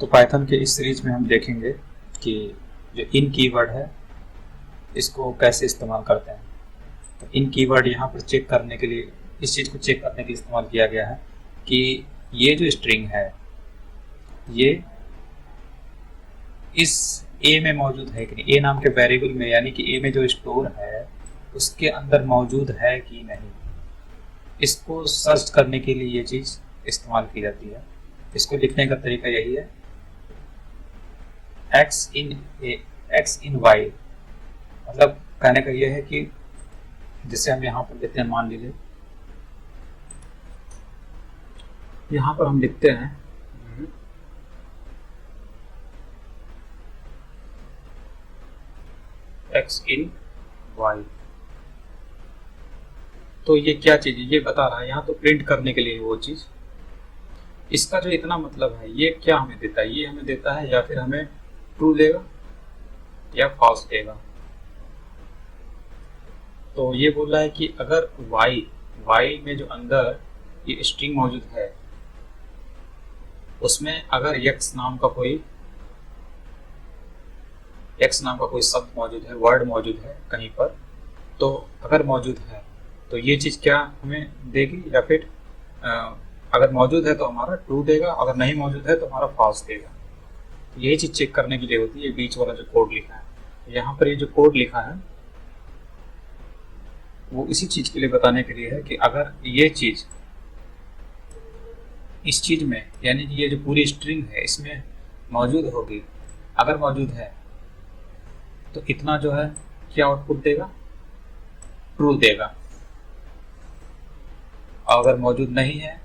तो पाइथन के इस सीरीज में हम देखेंगे कि जो इन कीवर्ड है इसको कैसे इस्तेमाल करते हैं। तो इन कीवर्ड यहाँ पर चेक करने के लिए, इस चीज़ को चेक करने के लिए इस्तेमाल किया गया है कि ये जो स्ट्रिंग है ये इस ए में मौजूद है कि नहीं, ए नाम के वेरिएबल में, यानी कि ए में जो स्टोर है उसके अंदर मौजूद है कि नहीं। इसको सर्च करने के लिए ये चीज़ इस्तेमाल की जाती है। इसको लिखने का तरीका यही है, एक्स इन वाई, मतलब कहने का यह है कि जैसे हम यहाँ पर लिखते हैं, मान लीजिए यहाँ पर हम लिखते हैं एक्स इन वाई, तो ये क्या चीज़ है ये बता रहा है यहाँ, तो प्रिंट करने के लिए वो चीज़। इसका जो इतना मतलब है ये क्या हमें देता है, ये हमें देता है या फिर हमें ट्रू देगा या फॉल्स देगा। तो ये बोल रहा है कि अगर वाई में जो अंदर ये स्ट्रिंग मौजूद है उसमें अगर एक्स नाम का कोई शब्द मौजूद है, वर्ड मौजूद है कहीं पर, तो अगर मौजूद है तो ये चीज़ क्या हमें देगी, या फिर अगर मौजूद है तो हमारा ट्रू देगा, अगर नहीं मौजूद है तो हमारा फॉल्स देगा। तो यही चीज़ चेक करने के लिए होती है। बीच वाला जो कोड लिखा है यहाँ पर, ये जो कोड लिखा है वो इसी चीज़ के लिए बताने के लिए है कि अगर ये चीज़ इस चीज़ में, यानी कि ये जो पूरी स्ट्रिंग है इसमें मौजूद होगी, अगर मौजूद है तो इतना जो है क्या आउटपुट देगा, ट्रू देगा। और अगर मौजूद नहीं है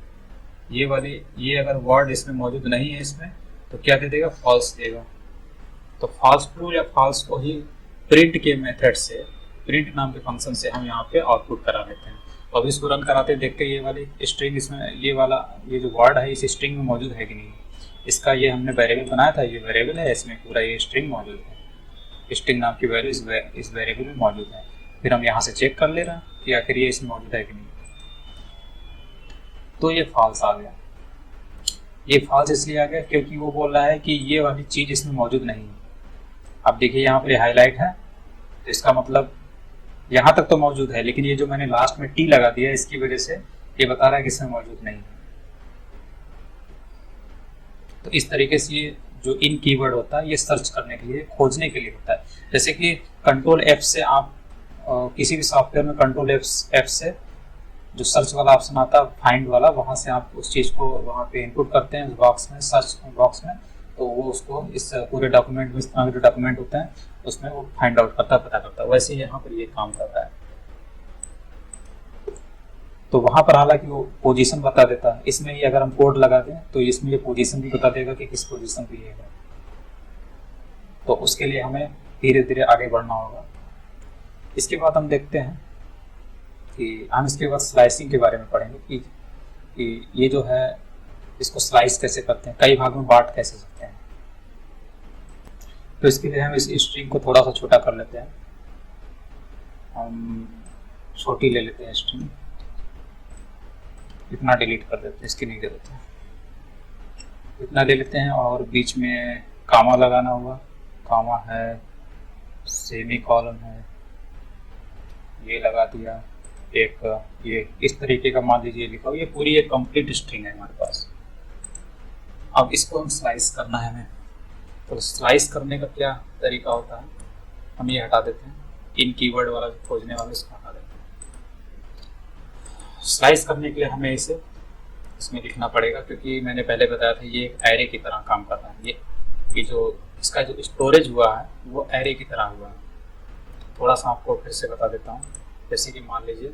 ये अगर वर्ड इसमें मौजूद नहीं है इसमें, तो क्या दे देगा, फॉल्स देगा। तो फॉल्स ट्रू या फॉल्स को ही प्रिंट के मेथड से, प्रिंट नाम के फंक्शन से हम यहाँ पे आउटपुट करा लेते हैं। अब इसको रन कराते देखते ये वाली स्ट्रिंग, इसमें ये जो वर्ड है इस स्ट्रिंग में मौजूद है कि नहीं। इसका ये हमने वेरिएबल बनाया था, ये वेरिएबल है, इसमें पूरा ये स्ट्रिंग मौजूद है, स्ट्रिंग नाम की वैल्यू इस वेरिएबल में मौजूद है। फिर हम यहाँ से चेक कर ले रहे हैं कि आखिर ये इसमें मौजूद है कि नहीं। तो ये फॉल्स आ गया। ये फॉल्स इसलिए आ गया क्योंकि वो बोल रहा है कि ये वाली चीज़ इसमें मौजूद नहीं है। अब देखिए यहाँ पर हाईलाइट है, तो इसका मतलब यहाँ तक तो मौजूद है, लेकिन ये जो मैंने लास्ट में टी लगा दिया इसकी वजह से ये बता रहा है कि इसमें मौजूद नहीं है। तो इस तरीके से ये जो इन कीवर्ड होता है ये सर्च करने के लिए, खोजने के लिए होता है। जैसे कि कंट्रोल F से आप किसी भी सॉफ्टवेयर में कंट्रोल F से जो सर्च वाला ऑप्शन आता है, फाइंड वाला, वहाँ से आप उस चीज़ को वहाँ पे इनपुट करते हैं बॉक्स में, सर्च बॉक्स में, तो वो उसको इस पूरे डॉक्यूमेंट में, इस तरह के जो डॉक्यूमेंट होते हैं उसमें वो फाइंड आउट करता, पता करता है। वैसे ही यहाँ पर ये काम करता है। तो वहाँ पर हालांकि वो पोजीशन बता देता है, इसमें ही अगर हम कोड लगा दें तो इसमें ये पोजीशन भी बता देगा कि किस पोजीशन पे ये है। तो उसके लिए हमें धीरे धीरे आगे बढ़ना होगा। इसके बाद हम देखते हैं कि हम इसके बाद स्लाइसिंग के बारे में पढ़ेंगे कि ये जो है इसको स्लाइस कैसे करते हैं, कई भागों में बांट कैसे सकते हैं। तो इसके लिए हम इस स्ट्रिंग को थोड़ा सा छोटा कर लेते हैं, हम छोटी ले लेते हैं स्ट्रिंग, इतना डिलीट कर देते हैं, इसकी नहीं जरूरत है, इतना ले लेते हैं। और बीच में कामा लगाना होगा, कामा है, सेमी कॉलन है, ये लगा दिया, एक ये इस तरीके का मान लीजिए लिखा हो, ये पूरी एक कंप्लीट स्ट्रिंग है हमारे पास। अब इसको हम स्लाइस करना है हमें। तो स्लाइस करने का क्या तरीका होता है, हम ये हटा देते हैं, इन कीवर्ड वाला खोजने वाला इसको हटा देते हैं। स्लाइस करने के लिए हमें इसे इसमें लिखना पड़ेगा, क्योंकि मैंने पहले बताया था ये एक एरे की तरह काम कर रहा है। ये जो इसका जो स्टोरेज हुआ है वो एरे की तरह हुआ है। थोड़ा सा आपको फिर से बता देता हूँ। जैसे कि मान लीजिए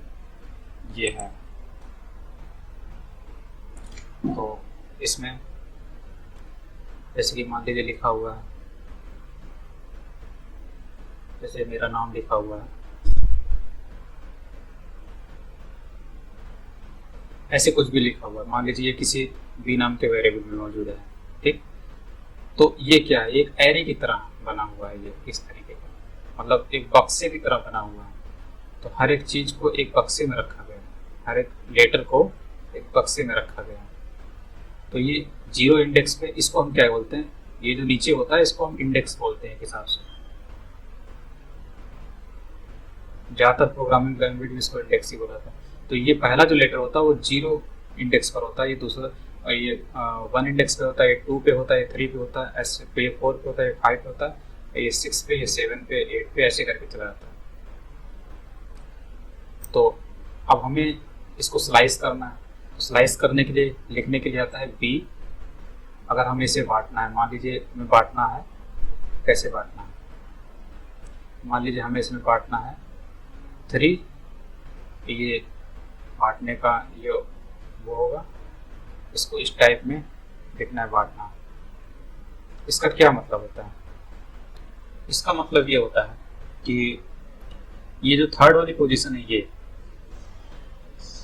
ये है, तो इसमें जैसे कि मान लीजिए लिखा हुआ है, जैसे मेरा नाम लिखा हुआ है, ऐसे कुछ भी लिखा हुआ है, मान लीजिए ये किसी बी नाम के वेरिएबल में मौजूद है, ठीक। तो ये क्या है, एक एरे की तरह बना हुआ है, ये इस तरीके का, मतलब एक बक्से की तरह बना हुआ है। तो हर एक चीज़ को एक बक्से में रखा गया है, हर एक लेटर को एक बक्से में रखा गया है। तो ये जीरो इंडेक्स पे इसको हम क्या बोलते हैं, ये जो नीचे होता है इसको हम इंडेक्स बोलते हैं एक हिसाब से। ज़्यादातर प्रोग्रामिंग लैंग्वेज में इसको इंडेक्स ही बोला था। तो ये पहला जो लेटर होता है वो जीरो इंडेक्स पर होता है, ये दूसरा ये 1 इंडेक्स पे होता है, ये 2 पे होता है, ये 3 पे होता है, ऐसे पे 4 पे होता है, ये 5 पे होता है, ये 6 पे, ये 7 पे, 8 पे, ऐसे करके चला जाता है। तो अब हमें इसको स्लाइस करना है, तो स्लाइस करने के लिए लिखने के लिए आता है बी। अगर हमें इसे बांटना है, मान लीजिए हमें बांटना है, कैसे बांटना है, मान लीजिए हमें इसमें बांटना है 3, ये बांटने का ये वो होगा, इसको इस टाइप में लिखना है बांटना। इसका क्या मतलब होता है, इसका मतलब ये होता है कि ये जो थर्ड वाली पोजीशन है ये,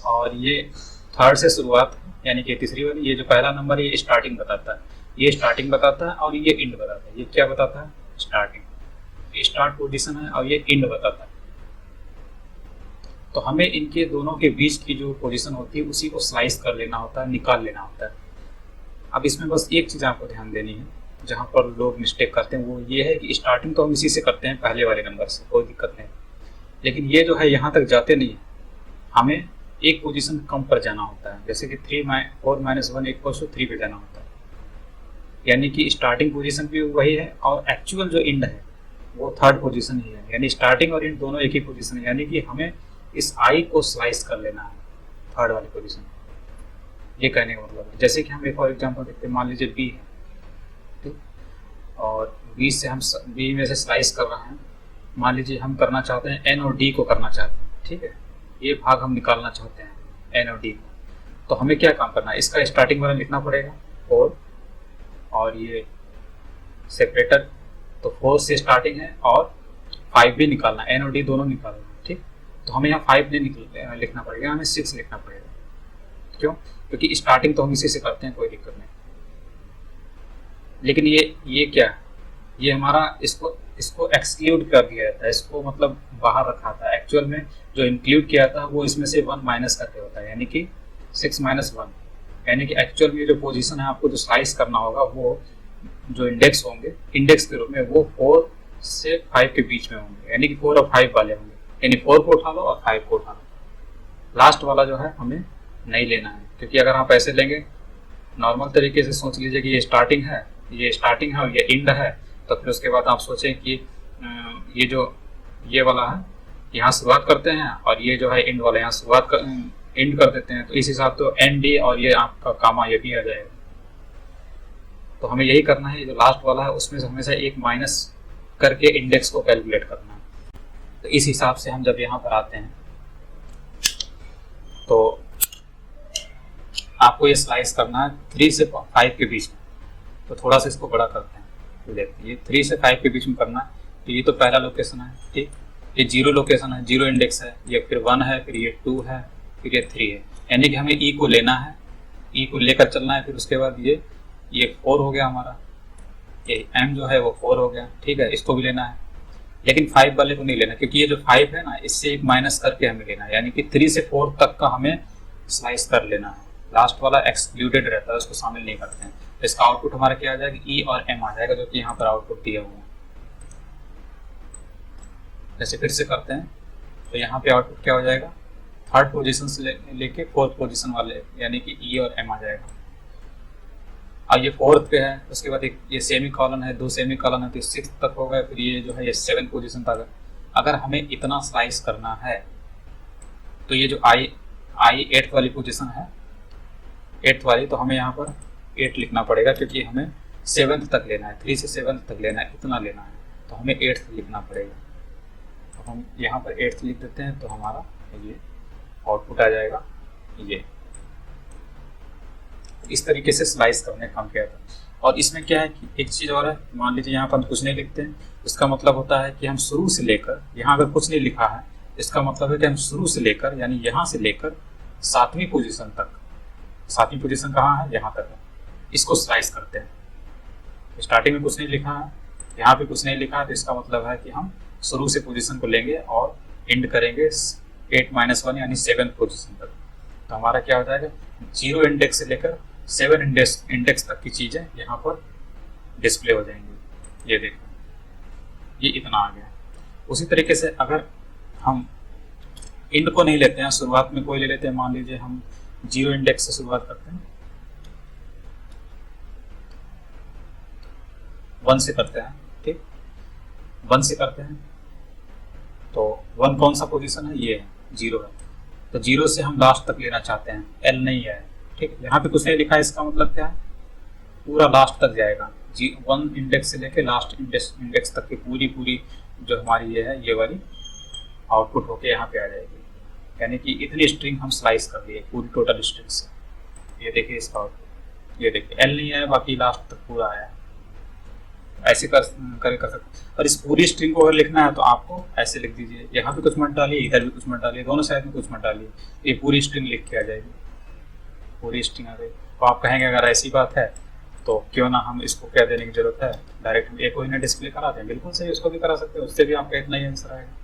और ये थर्ड से शुरुआत यानी कि तीसरी वाली, ये जो पहला नंबर है ये स्टार्टिंग बताता है, ये स्टार्टिंग बताता है, और ये एंड बताता है। ये क्या बताता है, स्टार्टिंग, ये स्टार्ट पोजीशन है, और ये एंड बताता है। तो हमें इनके दोनों के बीच की जो पोजीशन होती है उसी को स्लाइस कर लेना होता है, निकाल लेना होता है। अब इसमें बस एक चीज़ आपको ध्यान देनी है, जहाँ पर लोग मिस्टेक करते हैं वो ये है कि स्टार्टिंग तो हम इसी से करते हैं, पहले वाले नंबर से, कोई दिक्कत नहीं, लेकिन ये जो है यहाँ तक जाते नहीं है, हमें एक पोजीशन कम पर जाना होता है। जैसे कि 4 - 1 = 3 पे जाना होता है, यानी कि स्टार्टिंग पोजीशन भी वही है और एक्चुअल जो एंड है वो थर्ड पोजीशन ही है, यानी स्टार्टिंग और एंड दोनों एक ही पोजीशन है, यानी कि हमें इस आई को स्लाइस कर लेना है थर्ड वाली पोजीशन। ये कहने का मतलब है, जैसे कि हम एक और एग्जांपल देखते हैं, मान लीजिए बी है, ठीक, और बी से हम बी में से स्लाइस कर रहे हैं, मान लीजिए हम करना चाहते हैं एन और डी को करना चाहते हैं, ठीक है, ये भाग हम निकालना चाहते हैं एन और डी को। तो हमें क्या काम करना है, इसका स्टार्टिंग वाला लिखना पड़ेगा 4, और ये सेपरेटर, तो 4 से स्टार्टिंग है और 5 भी निकालना, एन और डी दोनों निकालना, ठीक। तो हमें यहाँ 5 नहीं लिखना पड़ेगा, हमें 6 लिखना पड़ेगा। क्यों, क्योंकि स्टार्टिंग तो हम इसी से करते हैं, कोई दिक्कत नहीं। लेकिन ये क्या है, ये हमारा इसको एक्सक्लूड कर दिया जाता है, इसको मतलब बाहर रखा था। एक्चुअल में जो इंक्लूड किया था वो इसमें से 1 माइनस करके होता है, यानी कि 6 - 1, यानी कि एक्चुअल में जो पोजीशन है आपको जो स्लाइस करना होगा वो जो इंडेक्स होंगे, इंडेक्स के रूप में वो 4 से 5 के बीच में होंगे, यानी कि 4 और 5 वाले होंगे, यानी 4 को उठा लो और 5 को उठा लो। लास्ट वाला जो है हमें नहीं लेना है, क्योंकि अगर आप ऐसे लेंगे, नॉर्मल तरीके से सोच लीजिए कि ये स्टार्टिंग है, ये स्टार्टिंग है और ये एंड है, तो फिर उसके बाद आप सोचें कि ये जो ये वाला है यहाँ शुरुआत करते हैं और ये जो है एंड वाला यहाँ शुरुआत एंड कर देते हैं, तो इस हिसाब तो एंड डी और ये आपका कामा ये भी आ जाएगा। तो हमें यही करना है, जो लास्ट वाला है उसमें से हमेशा एक माइनस करके इंडेक्स को कैलकुलेट करना है। तो इस हिसाब से हम जब यहाँ पर आते हैं तो आपको ये स्लाइस करना है 3 से 5 के बीच में। तो थोड़ा सा इसको बड़ा करते हैं, तो देखते हैं ये 3 से 5 के बीच में करना है। तो ये तो पहला लोकेशन है, ठीक, ये 0 लोकेशन है, 0 इंडेक्स है, ये फिर 1 है, फिर ये 2 है, फिर ये 3 है, यानी कि हमें ई को लेना है, ई को लेकर चलना है। फिर उसके बाद ये 4 हो गया हमारा, ये एम जो है वो 4 हो गया, ठीक है, इसको भी लेना है, लेकिन 5 वाले को नहीं लेना, क्योंकि ये जो 5 है ना इससे एक माइनस करके हमें लेना है, यानी कि 3 से 4 तक का हमें स्लाइस कर लेना है। लास्ट वाला एक्सक्लूडेड रहता है, उसको शामिल नहीं करते हैं। तो इसका आउटपुट हमारा क्या आ जाएगा, ई और एम आ जाएगा, जो कि यहाँ पर आउटपुट दिया हुआ है। जैसे फिर से करते हैं तो यहाँ पे आउटपुट क्या हो जाएगा, थर्ड पोजीशन से लेके फोर्थ पोजीशन वाले, यानी कि ई और एम आ जाएगा। अब ये 4th पे है, उसके बाद एक ये सेमी कॉलन है, 2 सेमी कॉलन है, तो 6 तक हो गया, फिर ये जो है ये 7 पोजीशन तक। अगर हमें इतना स्लाइस करना है तो ये जो आई 8th वाली पोजीशन है, 8th वाली, तो हमें यहाँ पर 8 लिखना पड़ेगा, क्योंकि हमें 7th तक लेना है, 3 से 7th तक लेना है, इतना लेना है, तो हमें 8th लिखना पड़ेगा। तो हम यहाँ पर 8th लिख देते हैं, तो हमारा ये आउटपुट आ जाएगा। ये इस तरीके से स्लाइस करने का काम किया था। और इसमें क्या है कि एक चीज़ और है, मान लीजिए यहाँ पर हम कुछ नहीं लिखते हैं, इसका मतलब होता है कि हम शुरू से लेकर, यहाँ अगर कुछ नहीं लिखा है इसका मतलब है कि हम शुरू से लेकर, यानी यहाँ से लेकर 7वीं पोजीशन तक, 7वीं पोजीशन कहाँ है, यहाँ तक है, इसको स्लाइस करते हैं। स्टार्टिंग में कुछ नहीं लिखा है, यहाँ पे कुछ नहीं लिखा है, तो इसका मतलब है कि हम शुरू से पोजीशन को लेंगे और एंड करेंगे 8 - 1 यानी 7th पोजीशन तक। तो हमारा क्या हो जाएगा, 0 इंडेक्स से लेकर 7 इंडेक्स तक की चीज़ें यहाँ पर डिस्प्ले हो जाएंगी। ये देखो, ये इतना आ गया। उसी तरीके से अगर हम इंड को नहीं लेते हैं, शुरुआत में कोई ले लेते हैं, मान लीजिए हम 0 इंडेक्स से शुरुआत करते हैं, 1 से करते हैं, ठीक, 1 से करते हैं, तो 1 कौन सा पोजीशन है, ये है, 0 है, तो 0 से हम लास्ट तक लेना चाहते हैं, L नहीं है, ठीक, यहाँ पे कुछ नहीं लिखा है, इसका मतलब क्या है, पूरा लास्ट तक जाएगा, 1 इंडेक्स से लेके लास्ट इंडेक्स तक की पूरी जो हमारी ये है, ये वाली आउटपुट होके यहाँ पे आ जाएगी। यानी कि इतनी स्ट्रिंग हम स्लाइस कर लिए पूरी टोटल स्ट्रिंग से। ये देखिए इसका आउटपुट, ये देखिए L नहीं आया, बाकी लास्ट तक पूरा आया। ऐसे कर सकते। और इस पूरी स्ट्रिंग को अगर लिखना है तो आपको ऐसे लिख दीजिए, यहाँ पे कुछ मत डालिए, इधर भी कुछ मत डालिए, दोनों साइड में कुछ मत डालिए, ये पूरी स्ट्रिंग लिख के आ जाएगी, पूरी स्ट्रिंग आ गई। तो आप कहेंगे अगर ऐसी बात है तो क्यों ना हम इसको क्या देने की जरूरत है, डायरेक्ट एक को ही ना डिस्प्ले करा दें। बिल्कुल सही, उसको भी करा सकते हैं, उससे भी आपका इतना ही आंसर आएगा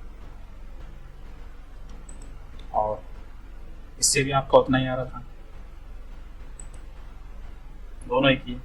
और इससे भी आपका उतना ही आ रहा था, दोनों ही किए।